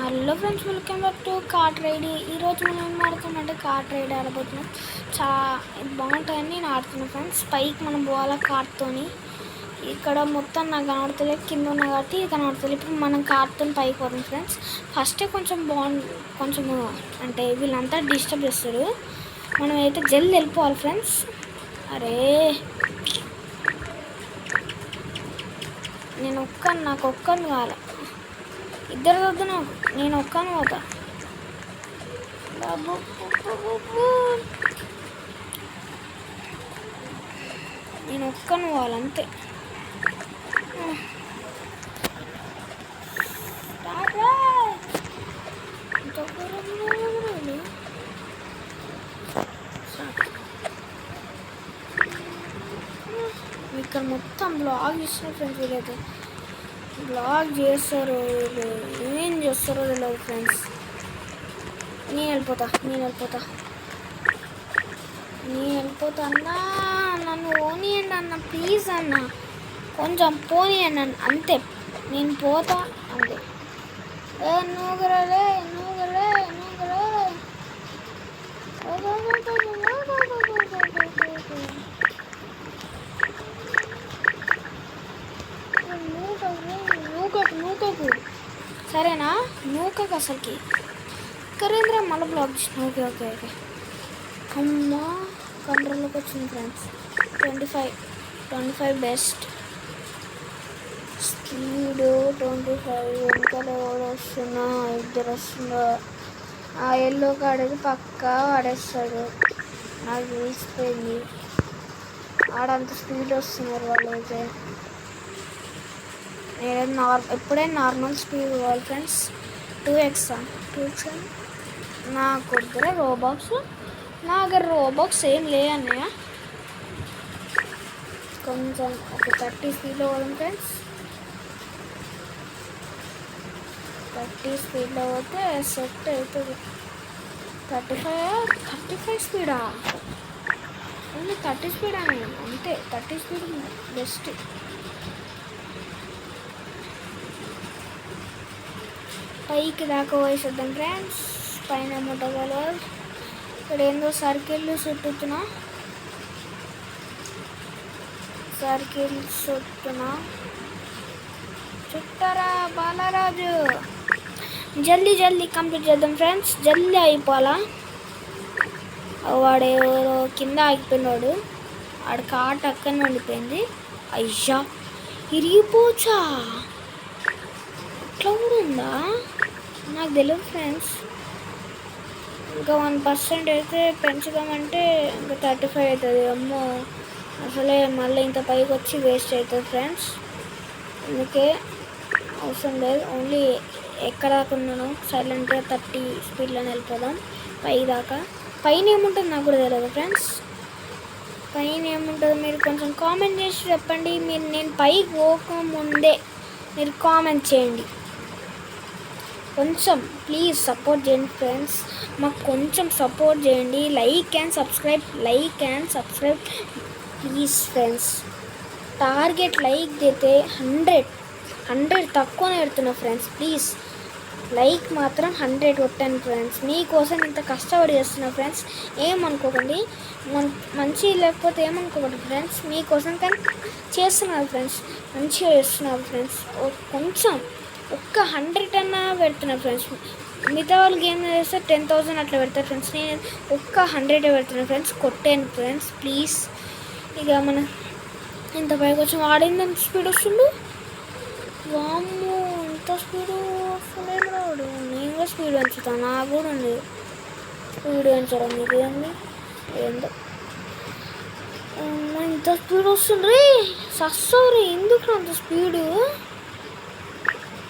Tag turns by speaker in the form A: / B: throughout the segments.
A: Hello friends, welcome back to cart ride. ఈరోజు మనం ఏం ఆడుతున్నామంటే కార్ట్ రైడ్ ఆడబోతున్నాం. బాగుంటాయని నేను ఆడుతున్నాను ఫ్రెండ్స్. పైకి మనం పోవాలా కార్తోని. ఇక్కడ మొత్తం నాకు కనబడతలేదు, కింద ఉన్నా కాబట్టి కనబడతలేదు. ఇప్పుడు మనం కార్తో పైకి పోతాం ఫ్రెండ్స్. ఫస్టే కొంచెం కొంచెము అంటే వీళ్ళంతా డిస్టర్బ్ చేస్తారు. మనం అయితే జల్ది వెళ్ళిపోవాలి ఫ్రెండ్స్. అరే నాకు ఒక్కని కావాలి, ఇద్దరు వద్దు, నేను ఒక్కని పోతా. నేను ఒక్కని పోవాలంతే. ఇక్కడ మొత్తం బ్లాగ్ చేసిన ఫ్రెండ్స్. వీళ్ళైతే బ్లాగ్ చేస్తారు, ఏం చేస్తారో తెలియదు ఫ్రెండ్స్. నేను వెళ్ళిపోతా అన్నా. నన్ను పోనీయండి అన్న, ప్లీజ్ అన్న, కొంచెం పోనీయండి అన్న, అంతే. నేను పోతా అంతే. నూగరే నూకకు సరేనా? నూకకు అసలుకి కరేంద్ర మళ్ళీ బ్లాక్ చేసిన. ఓకే అమ్మా, కంట్రోల్లోకి వచ్చింది ఫ్రెండ్స్. 25 best speed. 25 వెనకాల వస్తున్నా, ఇద్దరు వస్తుందా. ఆ ఎల్లో కాడది పక్కా పడేస్తాడు. నాకు తెలిసిపోయింది. ఆడంత స్పీడ్ వస్తున్నారు వాళ్ళు. అయితే నేను ఎప్పుడైనా నార్మల్ స్పీడ్ కావాలి ఫ్రెండ్స్. 2x నాకు దగ్గర రోబాక్స్ ఏం లేదన్నయ్య. కొంచెం ఒక 30 స్పీడ్లో పోదాం ఫ్రెండ్స్. 30 స్పీడ్లో పోతే సెట్ అవుతుంది. 35 స్పీడా? ఓన్లీ 30 స్పీడ్ అని అంతే. 30 స్పీడ్ బెస్ట్. పైకి దాకా పోయేసేద్దాం ఫ్రెండ్స్. పైన ముట్టగలరు. ఇక్కడ ఏందో సర్కిల్ చుట్టుతున్నా. చుట్టరా బాలరాజు. జల్దీ కంప్లీట్ చేద్దాం ఫ్రెండ్స్. జల్దీ అయిపోవాలా. వాడు ఎవరో కింద ఆగిపోయినాడు. వాడు కాట అక్కనే ఉండిపోయింది. అయ్యా, ఇరిగిపోచా? ఇట్లా కూడా ఉందా? నాకు తెలియదు ఫ్రెండ్స్. ఇంకా 1% అయితే పెంచుదామంటే ఇంకా 35 అవుతుంది. అమ్మో, అసలే మళ్ళీ ఇంత పైకి వచ్చి వేస్ట్ అవుతుంది ఫ్రెండ్స్. అందుకే అవసరం లేదు. ఓన్లీ ఎక్కడ దాకా ఉన్నాను సైలెంట్గా 30 స్పీడ్లో వెళ్ళిపోదాం పై దాకా. పైన ఏముంటుంది నాకు కూడా తెలియదు ఫ్రెండ్స్. పైన ఏముంటుందో మీరు కొంచెం కామెంట్ చేసి చెప్పండి. నేను పైకి పోకముందే మీరు కామెంట్ చేయండి. కొంచెం ప్లీజ్ సపోర్ట్ చేయండి ఫ్రెండ్స్. మాకు కొంచెం సపోర్ట్ చేయండి. Like and subscribe please friends. Target like అయితే 100 తక్కువనే పెడుతున్నా ఫ్రెండ్స్. ప్లీజ్ లైక్ మాత్రం 100 కొట్టాను ఫ్రెండ్స్. మీకోసం ఇంత కష్టపడి చేస్తున్నా ఫ్రెండ్స్. ఏమనుకోకండి, మంచి లేకపోతే ఏమనుకోకండి ఫ్రెండ్స్. మీకోసం కానీ చేస్తున్నారు ఫ్రెండ్స్, మంచిగా చేస్తున్నారు ఫ్రెండ్స్. కొంచెం ఒక్క 100 అన్నా పెడుతున్నా ఫ్రెండ్స్. మిగతా వాళ్ళు గేమ్ చేస్తే 10,000 అట్లా పెడతారు ఫ్రెండ్స్. నేను ఒక్క 100 పెడుతున్నాను ఫ్రెండ్స్. కొట్టాను ఫ్రెండ్స్ ప్లీజ్. ఇక మన ఇంత పైకి వచ్చి వాడింది ఎంత స్పీడ్ వస్తుండు. వామ్మో, ఎంత స్పీడ్ వస్తలేదు రాడు. నేను కూడా స్పీడ్ పెంచుతాను. నాకు కూడా ఉంది స్పీడ్ పెంచడం. మీకు ఏందో ఇంత స్పీడ్ వస్తుంది. సస్సోరీ, ఎందుకు అంత స్పీడు?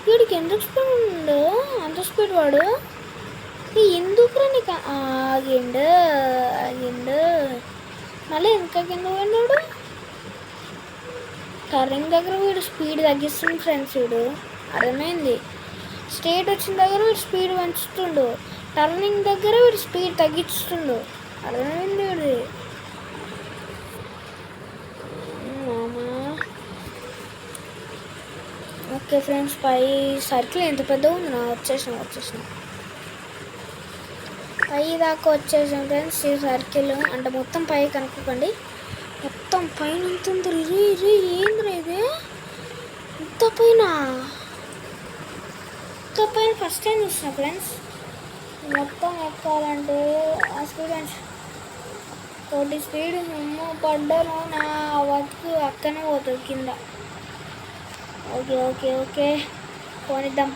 A: వీడికి ఎందుకు స్పీడ్ ఉండు అంత స్పీడ్? వాడు ఎందుకు నీకు ఆగిండు మళ్ళీ ఇంకా కింద పోయినాడు. టర్నింగ్ దగ్గర వీడు స్పీడ్ తగ్గిస్తుంది ఫ్రెండ్స్. వీడు అర్థమైంది. స్ట్రేట్ వచ్చిన దగ్గర వీడు స్పీడ్ పెంచుతుండు, టర్నింగ్ దగ్గర వీడు స్పీడ్ తగ్గిస్తుండు. అర్థమైంది వీడిది. ఓకే ఫ్రెండ్స్, పై సర్కిల్ ఎంత పెద్దగా ఉంది నా వచ్చేసిన పై దాకా వచ్చేసాం ఫ్రెండ్స్. ఈ సర్కిల్ అంటే మొత్తం పై కనుక్కోకండి, మొత్తం పైన ఉంటుంది. ఏంద్రా ఇది ఇంత పైన ఫస్ట్ టైం చూసిన ఫ్రెండ్స్. మొత్తం ఎక్కాలంటే ఆ స్పీడ్ 40 స్పీడ్ పడ్డాను, నా వర్క్ అక్కనే పోతుంది కింద. ఓకే పోనిద్దాం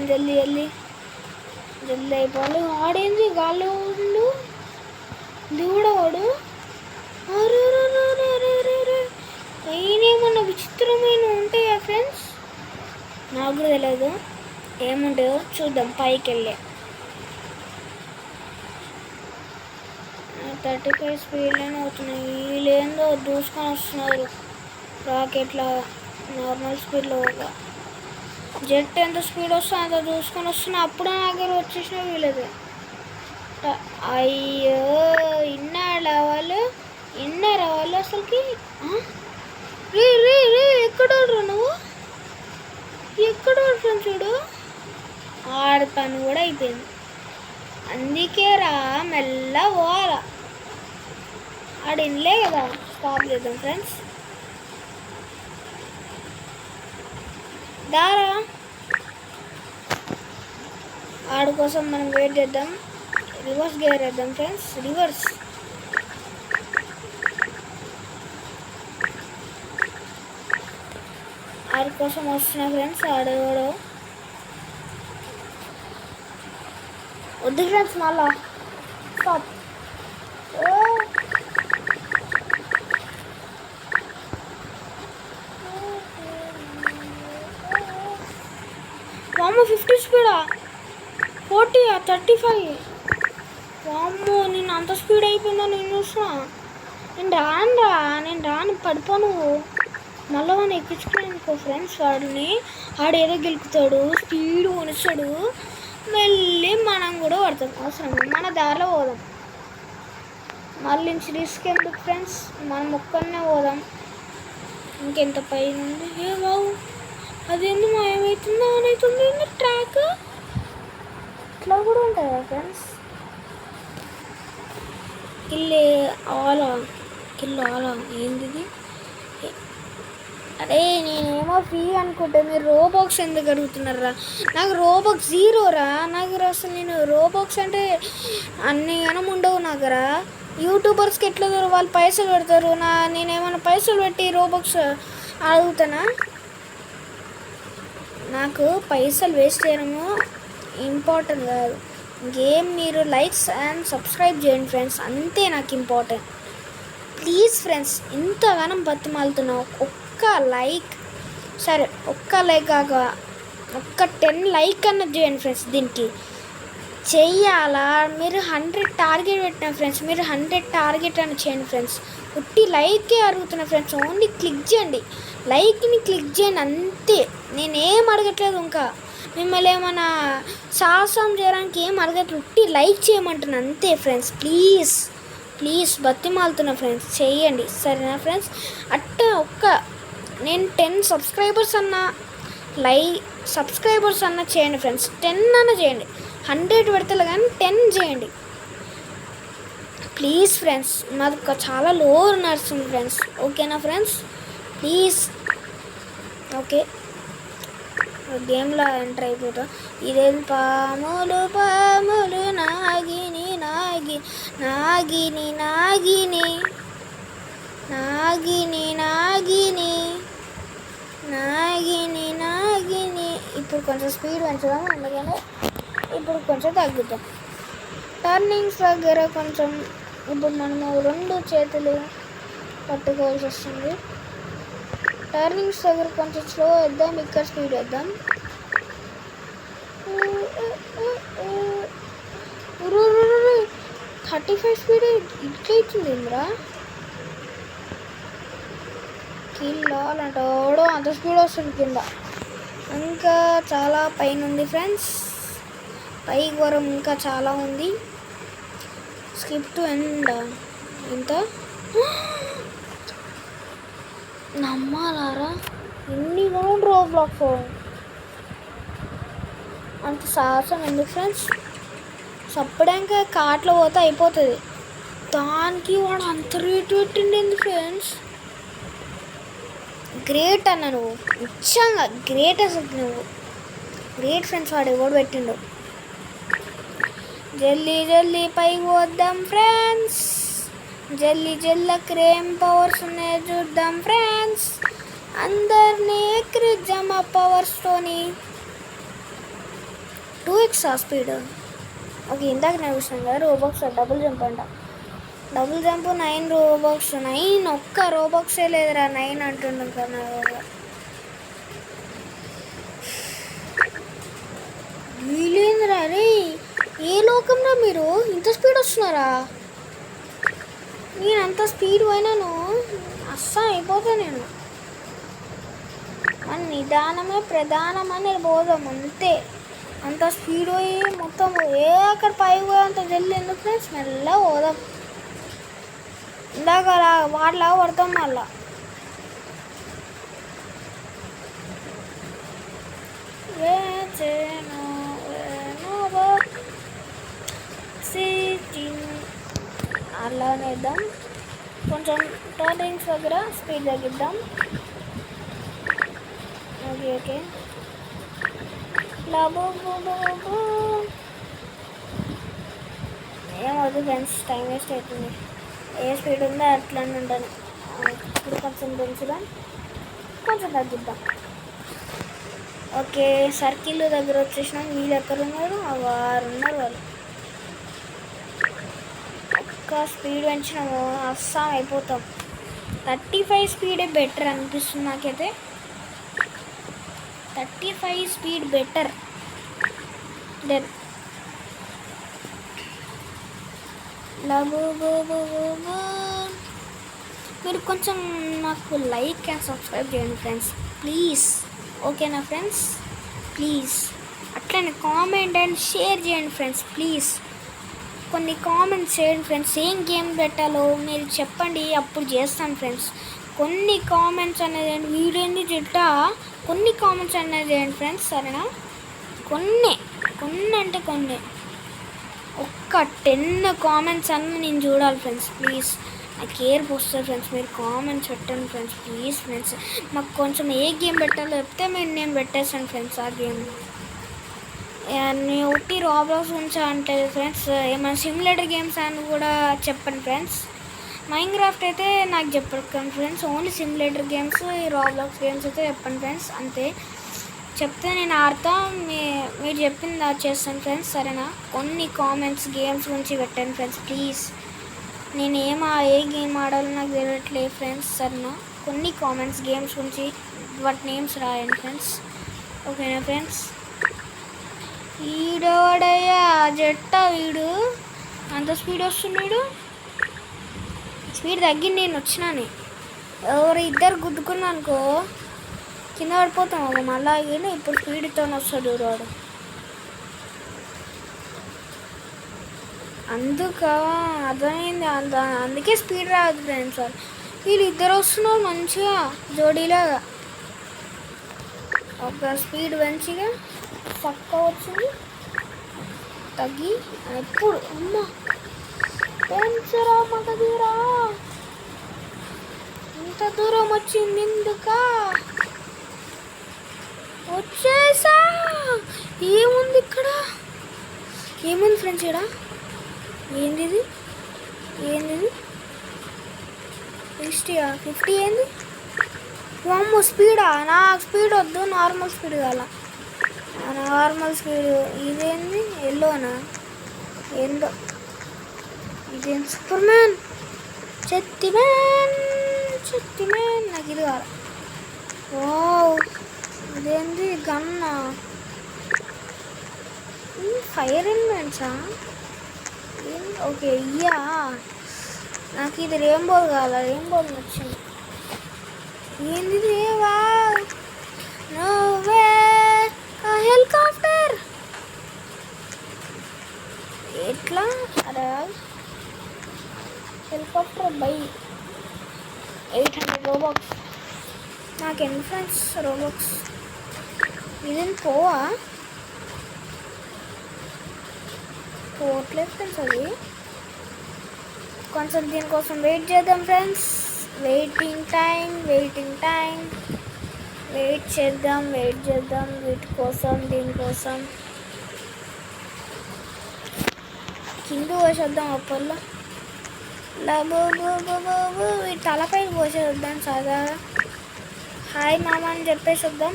A: జల్దీ అయిపోవాలి. ఆడేంది గాల్లో ఉండు దిగుడవాడు. అయినేమన్నా విచిత్రమైన ఉంటాయా ఫ్రెండ్స్? నాకు కూడా తెలియదు ఏముంటాయో, చూద్దాం పైకి వెళ్ళి. 35 స్పీడ్లోనే అవుతున్నాయి. వీళ్ళేందో దూసుకొని వస్తున్నారు రాకెట్లా. నార్మల్ స్పీడ్లో జెట్ ఎంత స్పీడ్ వస్తుందో అంత దూసుకొని వస్తున్నా. అప్పుడే నా దగ్గర వచ్చేసిన వీళ్ళది. అయ్యో ఇన్నారా వాళ్ళు అసలుకి. రే ఎక్కడోడ్రు నువ్వు? ఎక్కడోడ్రు చూడు, ఆడతాను కూడా అయిపోయింది. అందుకే రా మెల్ల పోవాలా. ఆడినలే కదా, స్టాప్ చేద్దాం ఫ్రెండ్స్. దారా ఆడి కోసం మనం వెయిట్ చేద్దాం. రివర్స్ గేర్ వేద్దాం ఫ్రెండ్స్. రివర్స్ ఆడి కోసం వస్తున్నా ఫ్రెండ్స్. ఆడేవాడు వద్దు ఫ్రెండ్స్, మళ్ళా స్టాప్. వామ్మో 50 స్పీడా, 40 35. వామ్మో నేను అంత స్పీడ్ అయిపోయిందో నేను చూసినా. నేను రాను పడిపోను. మళ్ళీ వాడిని ఎక్కించుకున్నాను అనుకో ఫ్రెండ్స్, ఆడేదో గెలుకుతాడు, స్పీడ్ కొనిస్తాడు, మళ్ళీ మనం కూడా పడతాం. అవసరం మన దారిలో పోదాం. మళ్ళీ నుంచి రిస్క్ ఎందుకు ఫ్రెండ్స్, మనం ఒక్కనే పోదాం. ఇంకెంత పైన ఉంది. ఏ బాబు అదేంది మాయమవుతుందో అవుతుంది ట్రాక్. ఇట్లా కూడా ఉంటుంది కదా ఫ్రెండ్స్. కిల్ ఆలా ఏంది? అరే నేనేమో ఫ్రీ అనుకుంటే మీరు రోబాక్స్ ఎందుకు అడుగుతున్నారా? నాకు రోబాక్స్ 0 రా. నాకు అసలు నేను రోబాక్స్ అంటే అన్ని గనం ఉండవు నాకు రా. యూట్యూబర్స్కి ఎట్లా వాళ్ళు పైసలు పెడతారు, నేనేమైనా పైసలు పెట్టి రోబాక్స్ అడుగుతానా? నాకు పైసలు వేస్ట్ చేయడము ఇంపార్టెంట్ కాదు. గేమ్ మీరు లైక్స్ అండ్ సబ్స్క్రైబ్ చేయండి ఫ్రెండ్స్, అంతే నాకు ఇంపార్టెంట్. ప్లీజ్ ఫ్రెండ్స్, ఇంతగానం బతిమాలుతున్నావు. ఒక్క లైక్, సరే ఒక్క లైక్ కాక ఒక్క 10 లైక్ అన్నది చేయండి ఫ్రెండ్స్. దీనికి చెయ్యాలా? మీరు 100 టార్గెట్ పెట్టిన ఫ్రెండ్స్, మీరు 100 టార్గెట్ అని చేయండి ఫ్రెండ్స్. ఉట్టి లైకే అడుగుతున్నా ఫ్రెండ్స్, ఓన్లీ క్లిక్ చేయండి, లైక్ని క్లిక్ చేయండి అంతే. నేనేం అడగట్లేదు, ఇంకా మిమ్మల్ని ఏమైనా సాహసం చేయడానికి ఏం అడగట్లేదు, ఉట్టి లైక్ చేయమంటున్నా అంతే ఫ్రెండ్స్. ప్లీజ్ బతిమాలుతున్నా ఫ్రెండ్స్, చేయండి సరేనా ఫ్రెండ్స్? నేను 10 సబ్స్క్రైబర్స్ అన్నా చేయండి ఫ్రెండ్స్. 10 అన్న చేయండి, 100 పెడతలే కానీ 10 చేయండి ప్లీజ్ ఫ్రెండ్స్. మాది చాలా లో నడుస్తుంది ఫ్రెండ్స్, ఓకేనా ఫ్రెండ్స్? Please okay. గేమ్లో ఎంటర్ అయిపోతా. ఇదేం పాములు నాగిని ఇప్పుడు కొంచెం స్పీడ్ పెంచుదాం, అందుకని ఇప్పుడు కొంచెం తగ్గుతాం. టర్నింగ్స్ దగ్గర కొంచెం ఇప్పుడు మనము 2 చేతులు పట్టుకోవాల్సి వస్తుంది. టర్నింగ్స్ దగ్గర కొంచెం స్లో వేద్దాం, ఇక్కడ స్పీడ్ వేద్దాం. 35 స్పీడ్ ఇట్లయితుంది ఇంద్రా. కిల్లాలంటాడు అంత స్పీడ్ వస్తుంది కింద. ఇంకా చాలా పైన ఉంది ఫ్రెండ్స్, పై వరం ఇంకా చాలా ఉంది. Skip to end. ఎంత నమ్మాలారా? ఎన్ని రౌండ్ రోబ్లాక్స్ అంత సాహసం ఎందుకు ఫ్రెండ్స్? సప్పడానికి కార్ట్లో పోతే అయిపోతుంది. దానికి వాడు అంత రేటు పెట్టిండి ఫ్రెండ్స్. గ్రేట్ అన్న, నువ్వు నిజంగా గ్రేట్. అసలు నువ్వు గ్రేట్ ఫ్రెండ్స్. వాడు ఎవడు పెట్టిండు. జల్దీ జల్దీ పైకి వద్దాం ఫ్రెండ్స్. జల్దీ జల్లా క్రేమ్ పవర్స్ ఉన్నాయి చూద్దాం ఫ్రెండ్స్. అందరినీ ఎక్కిరిద్దాం ఆ పవర్స్తోని. 2x speed. ఓకే, ఇందాక నేను చూసాను కదా రోబాక్స్ డబుల్ జంప్ అంట. Double jump 9 రోబాక్స్. 9 ఒక్క రోబాక్సే లేదురా, 9 అంటుండే కదా. వీలేంద్రా రే, ఏ లోకంలో మీరు ఇంత స్పీడ్ వస్తున్నారా? నేను అంత స్పీడ్ పోయినాను అస్సలు అయిపోతా. నేను మన నిదానమే ప్రధానమని పోదాం అంతే. అంత స్పీడ్ పోయి మొత్తం అక్కడ పైకి పోయి అంత జల్లి ఎందుకు ఫ్రెండ్స్? మెల్లగా పోదాం. ఇందాక అలా వాటిలాగా పడతాం మళ్ళా. అలానే ఇద్దాం. కొంచెం టర్నింగ్స్ దగ్గర స్పీడ్ తగ్గిద్దాం. Okay okay. ఏమవుతుంది ఫ్రెండ్స్, టైం వేస్ట్ అవుతుంది. ఏ స్పీడ్ ఉందో అట్లనే ఉంటాను. ఇప్పుడు కొంచెం పెంచుదాం, కొంచెం తగ్గిద్దాం. ఓకే, సర్కిల్ దగ్గర వచ్చేసినాం. వీళ్ళు ఎక్కడ ఉన్నారు? వారు ఉన్నారు. వాళ్ళు ఒక్క స్పీడ్ పెంచినాము అస్సాం అయిపోతాం. 35 స్పీడే బెటర్ అనిపిస్తుంది నాకైతే. 35 స్పీడ్ బెటర్ దెన్ మీరు కొంచెం నాకు లైక్ అండ్ సబ్స్క్రైబ్ చేయండి ఫ్రెండ్స్ ప్లీజ్. ఓకేనా ఫ్రెండ్స్? ప్లీజ్ అట్లనే కామెంట్ అండ్ షేర్ చేయండి ఫ్రెండ్స్ ప్లీజ్. కొన్ని కామెంట్స్ చేయండి ఫ్రెండ్స్. ఏం గేమ్ పెట్టాలో మీరు చెప్పండి, అప్పుడు చేస్తాను ఫ్రెండ్స్. కొన్ని కామెంట్స్ అనేది వీడియోని చుట్టా కొన్ని కామెంట్స్ అనేది చేయండి ఫ్రెండ్స్, సరేనా? కొన్ని అంటే కొన్ని, ఒక్క 10 కామెంట్స్ అన్నీ నేను చూడాలి ఫ్రెండ్స్ ప్లీజ్. నాకు ఏర్పు వస్తుంది ఫ్రెండ్స్. మీరు కామెంట్స్ పెట్టండి ఫ్రెండ్స్ ప్లీజ్ ఫ్రెండ్స్. మాకు కొంచెం ఏ గేమ్ పెట్టాలో చెప్తే నేను పెట్టేస్తాను ఫ్రెండ్స్ ఆ గేమ్. నేను ఒకటి రాబ్లాక్స్ ఉంచా అంటే ఫ్రెండ్స్, ఏమైనా సిమ్యులేటర్ గేమ్స్ అని కూడా చెప్పండి ఫ్రెండ్స్. మైన్క్రాఫ్ట్ అయితే నాకు చెప్పండి friends. Only simulator games, Roblox games అయితే చెప్పండి ఫ్రెండ్స్ అంతే. చెప్తే నేను ఆడతా, మీరు చెప్పింది అది చేస్తాను ఫ్రెండ్స్, సరేనా? కొన్ని కామెంట్స్ గేమ్స్ గురించి పెట్టండి ఫ్రెండ్స్ ప్లీజ్. నేను ఏ గేమ్ ఆడాలో నాకు తెలియట్లేదు ఫ్రెండ్స్, సరేనా? కొన్ని కామెంట్స్ గేమ్స్ గురించి వాటి నేమ్స్ రాయండి ఫ్రెండ్స్, ఓకేనా ఫ్రెండ్స్? వీడోడయ్యా జట్ట, వీడు అంత స్పీడ్ వస్తున్నాడు. స్పీడ్ తగ్గింది, నేను వచ్చినాను. ఎవరు ఇద్దరు గుద్దుకున్నా అనుకో కింద పడిపోతాం. ఒక మళ్ళా ఇప్పుడు స్పీడ్తో వస్తాడు వాడు. అర్థమైంది. అందుకే స్పీడ్ రాదు ఫ్రెండ్స్. వీళ్ళు ఇద్దరు వస్తున్నారు మంచిగా జోడీలాగా. ఒక స్పీడ్ మంచిగా పక్క వచ్చింది, తగ్గి ఎప్పుడు అమ్మ పెంచరా మగధీరా. ఇంత దూరం వచ్చింది ఎందుకా? వచ్చేసా. ఏముంది ఇక్కడ? ఏముంది ఫ్రెండ్స్ ఇక్కడ? ఏంది 50 ఏంది? అమ్మో స్పీడా? నాకు స్పీడ్ వద్దు, నార్మల్ స్పీడ్ కావాలా. Normal speed. ఇదేంది ఎల్లోనా? ఏందో ఇదేం? సూపర్ మ్యాన్, చెత్తి మ్యాన్. నాకు ఇది కావాలి. వావ్, ఇదేంది గన్నా? ఫైర్ ఎలిమెంట్సా? ఓకే ఇయ్యా. నాకు ఇది రెయిన్బో కావాలా. రెయిన్బో వచ్చింది. ఏంది? హెలికాప్టర్ ఎట్లా? అరే హెలికాప్టర్ బై 800 రోబాక్స్. నాకు నాకు ఎందుకు ఫ్రెండ్స్ రోబాక్స్ ఇదేం పోవట్లేదు ఫ్రెండ్స్. అది కొంచెం దీనికోసం వెయిట్ చేద్దాం ఫ్రెండ్స్. వెయిటింగ్ టైం వెయిట్ చేద్దాం వీటి కోసం దీనికోసం కింద పోసేద్దాం అప్పట్లో వీటి తలపై పోసేద్దాం సాదా. హాయ్ మామ అని చెప్పేసి వద్దాం.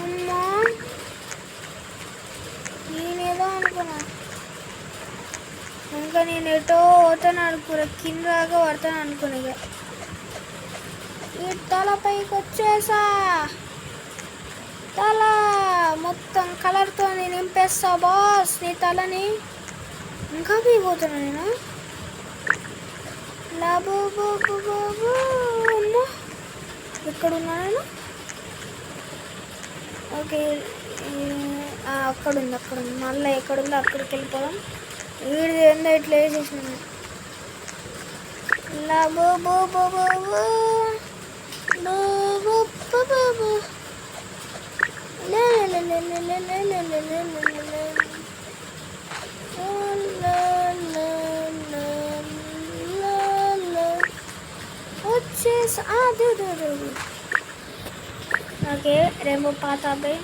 A: అమ్మా నేనేదో అనుకున్నా, ఇంకా నేను ఎటో పోతాను అనుకున్నా, కింద దాకా పడతాను అనుకున్నా. ఇక ఈ తలపైకి వచ్చేసా, తల మొత్తం కలర్తో నేను నింపేస్తా బాస్ నీ తలని. ఇంకా పీపోతున్నా నేను. బాబు అమ్మా ఎక్కడున్నా నేను? ఓకే అక్కడుంది మళ్ళీ ఎక్కడుందో అక్కడికి వెళ్ళిపోదాం. వీడిది ఏందో ఇట్లా వేసేసినాను. వచ్చేసి ఓకే రెయిన్బో పాత్ అబ్బాయి.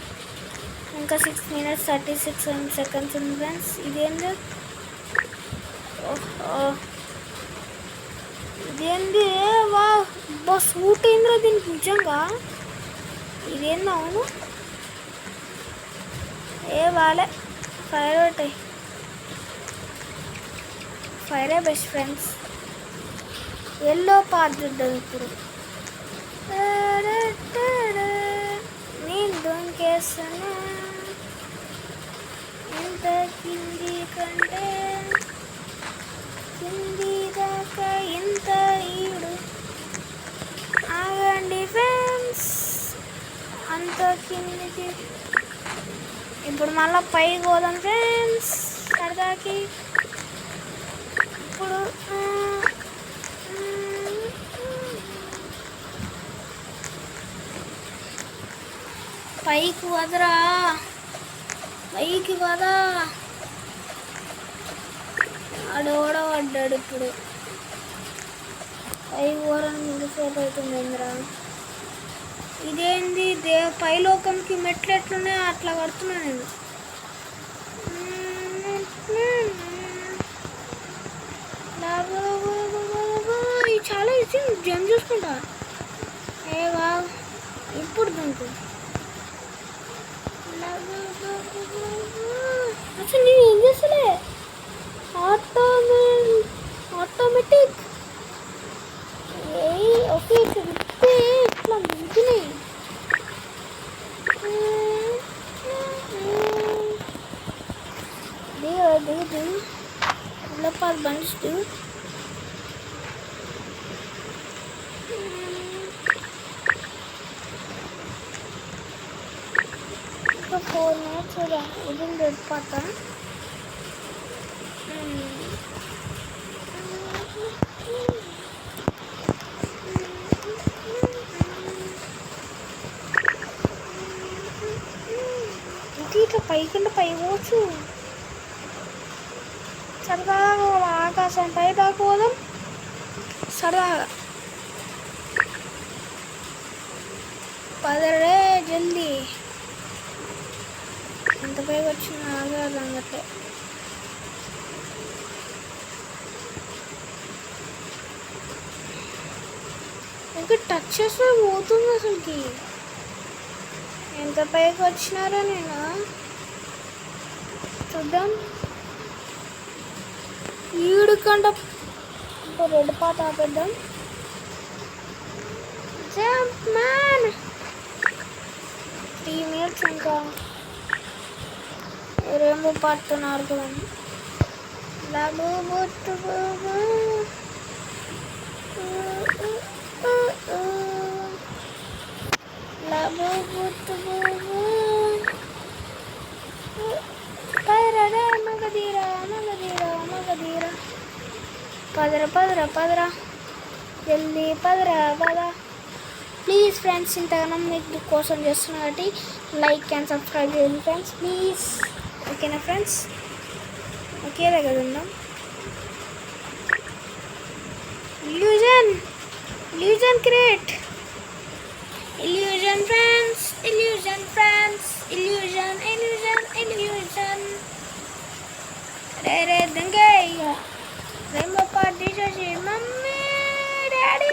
A: ఇంకా 6 minutes 36 seconds ఉంది ఫ్రెండ్స్. ఇదేంది ఇదేంది వా సూట్ అయిందిరా దీనికి నిజంగా. ఇదేంది అవును వాలే ఫైర్ ఒకటి ఫైరే బెస్ట్ ఫ్రెండ్స్. ఎల్లో పార్ట్ ఉంటుంది ఇప్పుడు. నేను దొంకేస్తున్నా ఎంత కింది కంటే కింది దాకా ఎంత ఈడు. ఆగండి ఫ్రెండ్స్ అంత కిందికి. ఇప్పుడు మళ్ళీ పైకి పోదాం ఫ్రెండ్స్ సరదాకి. ఇప్పుడు పైకి వదరా, పైకి వదా. ఆడోడ పడ్డాడు ఇప్పుడు. పైకి పోరని ముందుసేపు అవుతుంది ఇంద్రా. ఇదేంది పైలోకంకి మెట్లు ఎట్లున్నాయో అట్లా కడుతున్నా నేను. చాలా ఇచ్చి జంప్ చూసుకుంటా. వా ఇప్పుడు దుంకు అసలు నేను ఏం చేస్తలే. ఆటోమేటిక్ ఓకే ఇట్లా ముందునే పాలు బండిస్తూ ఇంకా 4 minutes ఉదయం వెళ్ళిపోతాం. ఇట్లా పైకింద పై పోవచ్చు సరదాగా. ఆకాశం పై దాకా పోదాం సరదాగా. పదరే జల్దీ. ఎంత పైకి వచ్చిన ఆగాలి అన్నట్లే. ఇంకా టచ్ చేస్తే పోతుంది అసలుకి. ఎంత పైకి వచ్చినారో నేను చూద్దాం. ఈడు కంట రెడ్ పాత ఆపేద్దాం. జంప్ మ్యాన్ 3 minutes ఇంకా రెయిన్బో పాడుతున్నారు కూడా. పదరా జల్దీ పద. ప్లీజ్ ఫ్రెండ్స్, ఇంతగానం మీకు కోసం చేస్తున్నా కాబట్టి లైక్ అండ్ సబ్స్క్రైబ్ చేయండి ఫ్రెండ్స్ ప్లీజ్. ఓకేనా ఫ్రెండ్స్? ఓకే దగ్గర ఉందాం. Illusion create. Illusion friends. రే దంగయ్య రెయిన్బో పార్టీ చేసి మమ్మీ డాడీ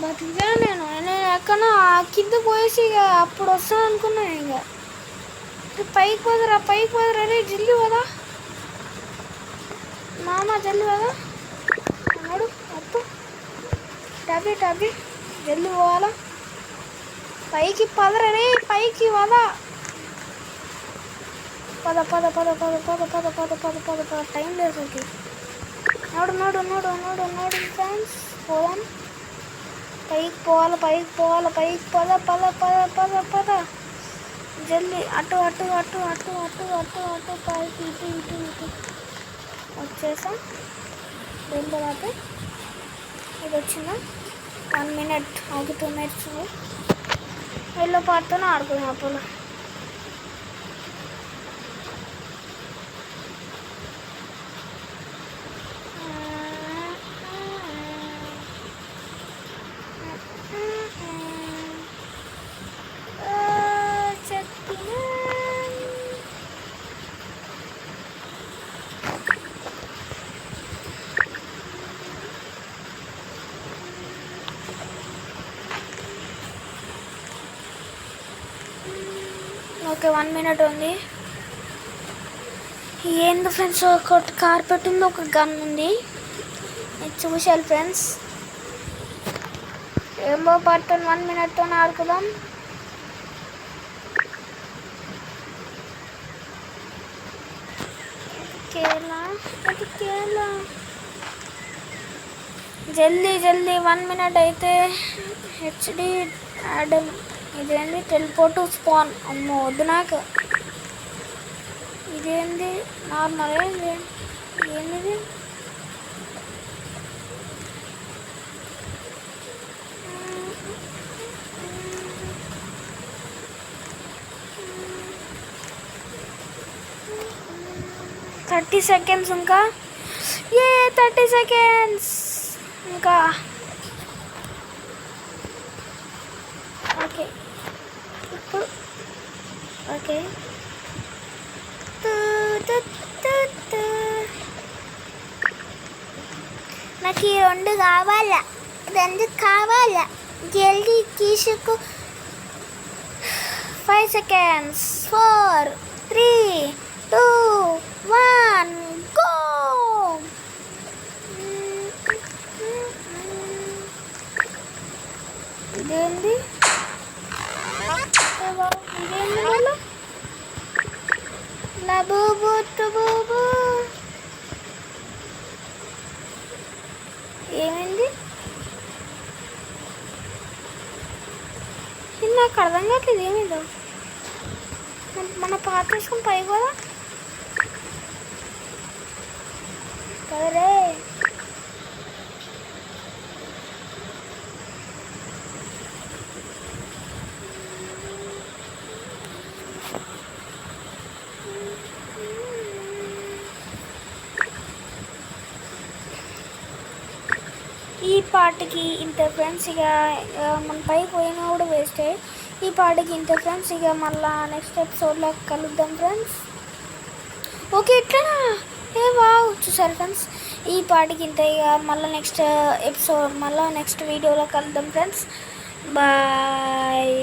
A: బతికా నేను ఎక్కడ కింద పోయేసి ఇక అప్పుడు వస్తాను అనుకున్నాను. ఇక పైకి పోదరా రే జల్లి కదా మామ, జల్లి కదా అన్నాడు. అప్పు టబి జల్లి పోవాలా పైకి పదరా రే, పైకి వదా పద టైం లేదు. నోడు ఫ్రెండ్స్, పోదాం. పైకి పోవాలి పద జల్దీ. అటు పైకి ఇటు వచ్చేసాం. దీని తర్వాత ఇది వచ్చిందా 1 minute, 2 minutes ఎల్లో పాటతో ఆడుకున్నాం. అప్పుడు ఓకే 1 minute ఉంది. ఏంది ఫ్రెండ్స్, ఒక కార్పెట్ ఉంది, ఒక గన్ ఉంది. చూసారు ఫ్రెండ్స్. ఏంబో పార్ట్ 1 minute ఆడుకుందాం. కేరళ జల్దీ 1 minute అయితే హెచ్డి యాడమ్. ఇదేంది టెలిపోర్ట్ స్పాన్. అమ్మో వద్దు నాకు. ఇదేంది నార్మల్ ఏంది? 30 seconds ఇంకా. 30 seconds ఇంకా. ఓకే ఇప్పుడు ఓకే. నాకు ఈ 2 కావాలా, 2 కావాలా, జల్దీ తీసుకో. 5 seconds. 4 3 2 1 గో. ఇదేంది బూబు ఏమైంది? ఇది నాకు అర్థం కావట్లేదు. ఏమైందో మన పాత వేసుకుని పై కదా కదరే. ఈ పాటకి ఇంత ఫ్రెండ్స్. ఇక మన పైకి పోయినా కూడా వేస్టే. ఈ పాటకి ఇంత ఫ్రెండ్స్. ఇక మళ్ళీ నెక్స్ట్ ఎపిసోడ్లో కలుద్దాం ఫ్రెండ్స్. ఓకే ఇట్లా వావ్ చూసారు ఫ్రెండ్స్. ఈ పాటకి ఇంత. ఇక మళ్ళీ నెక్స్ట్ ఎపిసోడ్, మళ్ళీ నెక్స్ట్ వీడియోలో కలుద్దాం ఫ్రెండ్స్. బాయ్.